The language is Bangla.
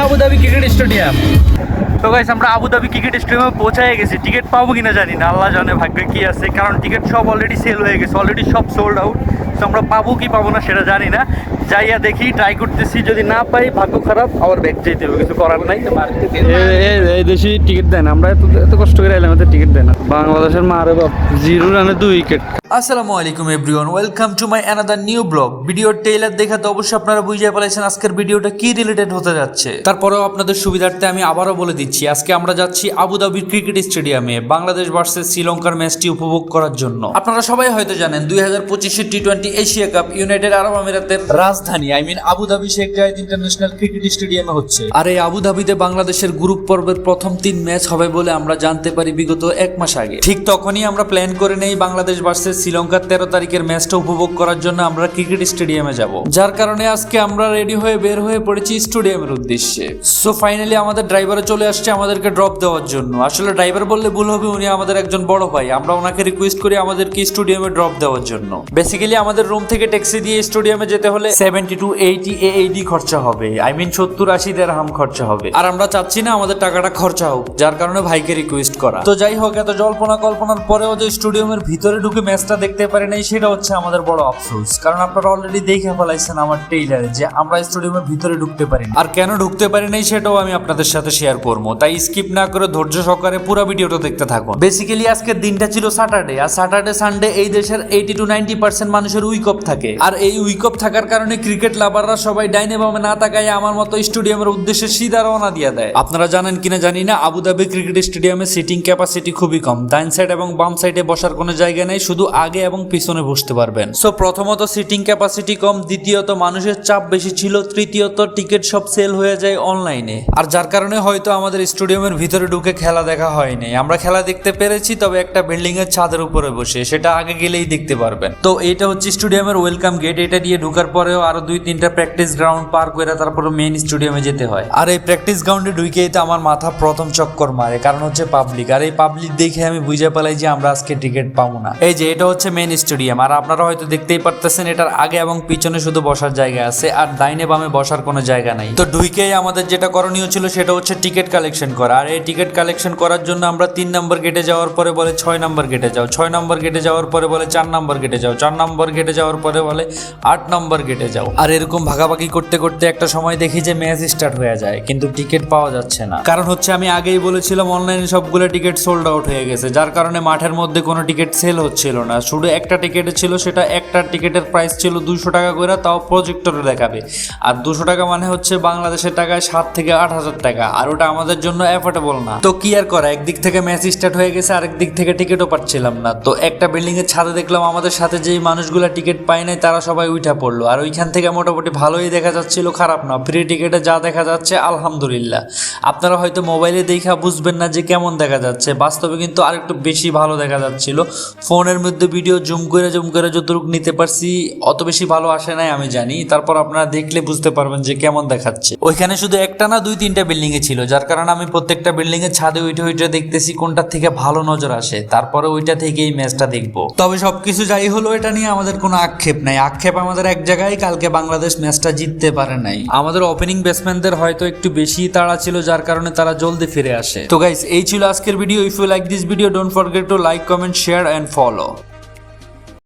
Abu Dhabi cricket stadium. তো গাইস আমরা আবুধাবি ক্রিকেট স্টেডিয়ামে পৌঁছায় গেছি। টিকিট পাবো কিনা জানি না, আল্লাহ জানে ভাগ্যে কি আছে, কারণ টিকিট সব অলরেডি সেল হয়ে গেছে, অলরেডি সব সোল্ড আউট। তো আমরা পাবো কি পাবো না সেটা জানি না, যাইয়া দেখি, ট্রাই করতেছি, যদি না পাই ভাগ্য খারাপ, আবার ব্যাক যেতে হবে, কিছু করার নাই। এই দেশি টিকিট দেয় না, আমরা এত কষ্ট করে এলাম, এত টিকিট দেয় না। বাংলাদেশের মারে বাপ 0 রানে 2 উইকেট। আসসালামু আলাইকুম everyone, welcome to my another new blog. ভিডিওর ট্রেইলার দেখাতে অবশ্যই আপনারা বুঝে ফেলেছেন আজকের ভিডিওটা কি রিলেটেড হতে যাচ্ছে। তারপরেও আপনাদের সুবিধার্থে আমি আবারও বলে দিচ্ছি, আজকে আমরা যাচ্ছি আবুধাবির ক্রিকেট স্টেডিয়ামে বাংলাদেশ ভার্সেস শ্রীলঙ্কার ম্যাচটি উপভোগ করার জন্য। আপনারা সবাই হয়তো জানেন 2025 টি20 এশিয়া কাপ ইউনাইটেড আরব আমিরাতের রাজধানী আবুধাবি শেখ জায়েদ ইন্টারন্যাশনাল ক্রিকেট স্টেডিয়ামে হচ্ছে। আর এই আবুধাবিতে বাংলাদেশের গ্রুপ পর্বের প্রথম 3 ম্যাচ হবে বলে আমরা জানতে পারি বিগত 1 মাস আগে। ঠিক তখনই আমরা প্ল্যান করে নেই বাংলাদেশ ভার্সেস শ্রীলঙ্কার 13 তারিখের ম্যাচটা উপভোগ করার জন্য আমরা ক্রিকেট স্টেডিয়ামে যাব, যার কারণে আজকে আমরা রেডি হয়ে বের হয়ে পড়েছি স্টেডিয়ামের উদ্দেশ্যে। সো ফাইনালি আমাদের ড্রাইভারও চলে আসছে আমাদেরকে ড্রপ দেওয়ার জন্য। আসলে ড্রাইভার বললে ভুল হবে, উনি আমাদের একজন বড় ভাই। আমরা ওনাকে রিকোয়েস্ট করি আমাদেরকে স্টেডিয়ামে ড্রপ দেওয়ার জন্য। বেসিক্যালি আমাদের রুম থেকে ট্যাক্সি দিয়ে স্টেডিয়ামে যেতে হলে 70 to 80 AED খরচা হবে, 70-80 দিরহাম খরচা হবে। আর আমরা চাচ্ছি না আমাদের টাকাটা খরচা হোক, যার কারণে ভাইকে রিকোয়েস্ট করা। তো যাই হোক, এত জল্পনা কল্পনার পরেও যে স্টেডিয়ামের ভিতরে ঢুকে ম্যাচটা দেখতে পারি নাই, সেটা হচ্ছে আমাদের বড় আফসোস। কারণ আপনারা অলরেডি দেখে ফেলাইছেন আমার ট্রেইলারে যে আমরা স্টেডিয়ামের ভিতরে ঢুকতে পারি না। আর কেন ঢুকতে পারি নাই সেটাও আমি আপনাদের সাথে শেয়ার করবো, তাই স্কিপ না করে ধৈর্য সহকারে পুরো ভিডিওটা দেখতে থাকুন। বেসিক্যালি আজকের দিনটা ছিল স্যাটারডে, আর স্যাটারডে সানডে এই দেশের 80 to 90% মানুষের উইক অফ থাকে। আর এই উইক অফ থাকার কারণে ক্রিকেট লাভাররা সবাই ডাইনে বামে না তাকায় আমার মতো স্টেডিয়ামের উদ্দেশ্যে সিধা রওনা দিয়ে দেয়। আপনারা জানেন কিনা জানি না, আবুধাবি ক্রিকেট স্টেডিয়ামে সিটিং ক্যাপাসিটি খুবই কম। ডাইন সাইড এবং বাম সাইডে বসার কোনো জায়গা নেই, শুধু আগে এবং পিছনে বসতে পারবেন। সো প্রথমত সিটিং ক্যাপাসিটি কম, দ্বিতীয়ত মানুষের চাপ বেশি ছিল, তৃতীয়ত টিকিট সব সেল হয়ে যায় অনলাইনে। আর যার কারণে হয়তো আমাদের স্টেডিয়ামের ভিতরে ঢুকে খেলা দেখা হয়নি। আমরা খেলা দেখতে পেরেছি, তবে একটা বিল্ডিং এর ছাদের উপরে বসে, সেটা আগে গেলেই দেখতে পারবেন। তো এইটা হচ্ছে স্টেডিয়ামের ওয়েলকাম গেট। এটা দিয়ে ঢোকার পরেও আরো 2-3টা প্র্যাকটিস গ্রাউন্ড পার করে তারপরে মেইন স্টেডিয়ামে যেতে হয়। আর এই প্র্যাকটিস গ্রাউন্ডে ঢুকেই তো আমার মাথা প্রথম চক্কর মারে, কারণ হচ্ছে পাবলিক। আর এই পাবলিক দেখে আমি বুঝে পেলাই যে আমরা আজকে টিকিট পাবো না। এই যে এটা হচ্ছে মেইন স্টেডিয়াম, আর আপনারা হয়তো দেখতেই পারতেছেন এটার আগে এবং পিছনে শুধু বসার জায়গা আছে, আর ডাইনে বামে বসার কোনো জায়গা নাই। তো ঢুকেই আমাদের যেটা করণীয় ছিল সেটা হচ্ছে টিকিট কালেকশন করা। আর এই টিকিট কালেকশন করার জন্য আমরা 3 নম্বর গেটে যাওয়ার পরে বলে 6 নম্বর গেটে যাও, 6 নম্বর গেটে যাওয়ার পরে বলে 4 নম্বর গেটে যাও, 4 নম্বর গেটে যাওয়ার পরে বলে 8 নম্বর গেটে যাও। আর এরকম ভাগাভাগি করতে করতে একটা সময় দেখি যে ম্যাচ স্টার্ট হয়ে যায়, কিন্তু টিকিট পাওয়া যাচ্ছে না। কারণ হচ্ছে আমি আগেই বলেছিলাম অনলাইনে সবগুলো টিকিট সোল্ড আউট হয়ে গেছে, যার কারণে মাঠের মধ্যে কোনো টিকিট সেল হচ্ছিল না। শুধু একটা টিকিট ছিল, সেটা একটা টিকিটের প্রাইস ছিল 200 টাকা করে, তাও প্রজেক্টরে দেখাবে। আর 200 টাকা মানে হচ্ছে বাংলাদেশের টাকায় 7 থেকে 8 হাজার টাকা, আর ওটা আমাদের জন্য অ্যাফোর্ডেবল না। তো কি আর করা, একদিক থেকে ম্যাচ স্টার্ট হয়ে গেছে, আরেক দিক থেকে টিকিটও পাচ্ছিলাম না। তো একটা বিল্ডিং এর ছাদে দেখলাম আমাদের সাথে যেই মানুষগুলো টিকিট পায় নাই তারা সবাই উঠা পড়লো। আর ওইখান থেকে মোটামুটি ভালোই দেখা যাচ্ছিল, খারাপ না। ফ্রি টিকিটে যা দেখা যাচ্ছে আলহামদুলিল্লাহ। আপনারা হয়তো মোবাইলে দেখা বুঝবেন না যে কেমন দেখা যাচ্ছে, বাস্তবে কিন্তু আরেকটু বেশি ভালো দেখা যাচ্ছিল। ফোনের মধ্যে ভিডিও জুম করে যতটুকু নিতে পারছি অত বেশি ভালো আসে নাই আমি জানি, তারপর আপনারা দেখলে বুঝতে পারবেন যে কেমন দেখাচ্ছে। ওইখানে শুধু একটা না 2-3টা বিল্ডিং এ ছিল, যার কারণে আমি প্রত্যেকটা বিল্ডিং এর ছাদে উঠে দেখতেছি কোনটার থেকে ভালো নজর আসে, তারপরে ওইটা থেকেই ম্যাচটা দেখবো। তবে সবকিছু যাই হলো, এটা নিয়ে আমাদের কোনো আক্ষেপ নাই। আক্ষেপ আমাদের এক জায়গায়, কালকে বাংলাদেশ ম্যাচটা জিততে পারে নাই। আমাদের ওপেনিং ব্যাটসম্যানদের হয়তো একটু বেশি তাড়া ছিল, যার কারণে তারা জলদি ফিরে আসে। তো গাইস, এই ছিল আজকের video. If you like this video, don't forget to like, comment, share and follow.